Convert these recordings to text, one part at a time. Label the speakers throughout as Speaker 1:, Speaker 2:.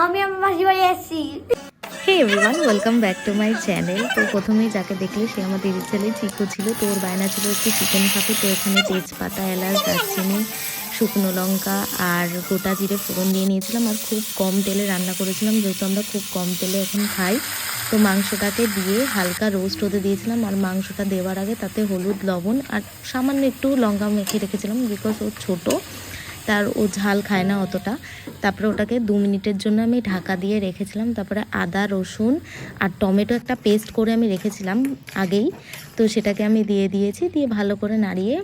Speaker 1: আমি আমার মাসি বাড়ি আসছি।
Speaker 2: Hey everyone, welcome back to my channel. তো প্রথমেই যাকে দেখলে সে আমার দিদির ছেলে চিকু ছিল। তো ওর বায়না ছিল একটু চিকেন খাবে। তো এখানে তেজপাতা, এলাচ, দারচিনি, শুকনো লঙ্কা আর গোটা জিরে ফোড়ন দিয়ে নিয়েছিলাম। আর খুব কম তেলে রান্না করেছিলাম, যেহেতু আমরা খুব কম তেলে এখন খাই। তো মাংসটাকে দিয়ে হালকা রোস্ট হতে দিয়েছিলাম। আর মাংসটা দেওয়ার আগে তাতে হলুদ, লবণ আর সামান্য একটু লঙ্কা মেখে রেখেছিলাম, বিকজ ও ছোটো, তার ও ঝাল খায় না অতটা। তারপরে ওটাকে 2 মিনিটের জন্য আমি ঢাকা দিয়ে রেখেছিলাম। তারপরে আদা, রসুন আর টমেটো একটা পেস্ট করে আমি রেখেছিলাম আগেই, তো সেটাকে আমি দিয়ে দিয়েছি। দিয়ে ভালো করে নাড়িয়ে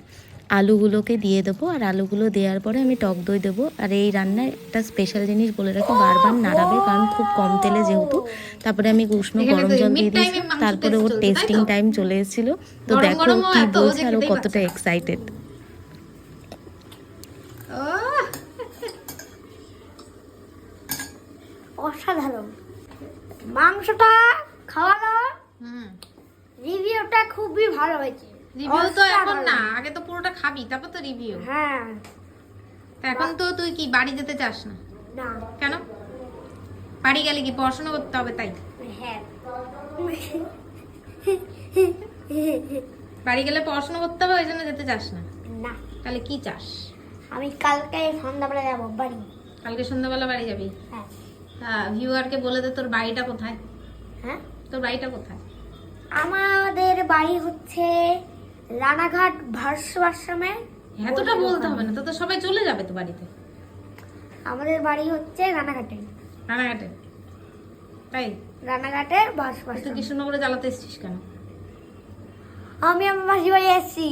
Speaker 2: আলুগুলোকে দিয়ে দেবো। আর আলুগুলো দেওয়ার পরে আমি টক দই দেবো। আর এই রান্নায় একটা স্পেশাল জিনিস বলে রাখি, বারবার নাড়াবে, কারণ খুব কম তেলে যেহেতু। তারপরে আমি উষ্ণ গরম জল দিয়ে দিয়েছি। তারপরে ওর টেস্টিং টাইম চলে এসেছিলো। তো দেখো কি বলছে আর ও কতটা এক্সাইটেড।
Speaker 1: অসাধারণ মাংসটা খাওয়ানো। রিভিউটা খুবই ভালো হয়েছে।
Speaker 3: রিভিউ তো এখন না, আগে তো পুরোটা খাবি তারপর তো রিভিউ।
Speaker 1: হ্যাঁ,
Speaker 3: এখন তো তুই কি বাড়ি যেতে চাস না?
Speaker 1: না।
Speaker 3: কেন? বাড়ি গেলে কি পড়াশোনা করতে হবে তাই?
Speaker 1: হ্যাঁ।
Speaker 3: বাড়ি গেলে পড়াশোনা করতে হবে, ওই জন্য যেতে চাস না?
Speaker 1: না,
Speaker 3: তাহলে কি চাস?
Speaker 1: আমি কালকে সন্ধ্যাবেলা যাবো বাড়ি।
Speaker 3: কালকে সন্ধ্যাবেলা বাড়ি যাবি?
Speaker 1: হ্যাঁ।
Speaker 3: হ্যাঁ, ভিউয়ারকে বলে দে তোর বাড়িটা কোথায়।
Speaker 1: হ্যাঁ,
Speaker 3: তোর বাড়িটা কোথায়?
Speaker 1: আমাদের বাড়ি হচ্ছে রানাঘাট ভার্সোয়াশ্রমে।
Speaker 3: এতটা বলতে হবে না, তো তো সবাই চলে যাবে তো বাড়িতে।
Speaker 1: আমাদের বাড়ি হচ্ছে রানাঘাটে।
Speaker 3: রানাঘাটে? তাই?
Speaker 1: রানাঘাটের
Speaker 3: তুই
Speaker 1: ভার্সোয়াশ্রম।
Speaker 3: কৃষ্ণনগরে জ্বালাতে এসেছিস কেন?
Speaker 1: আমি আমার মাসি বাড়ি আসছি।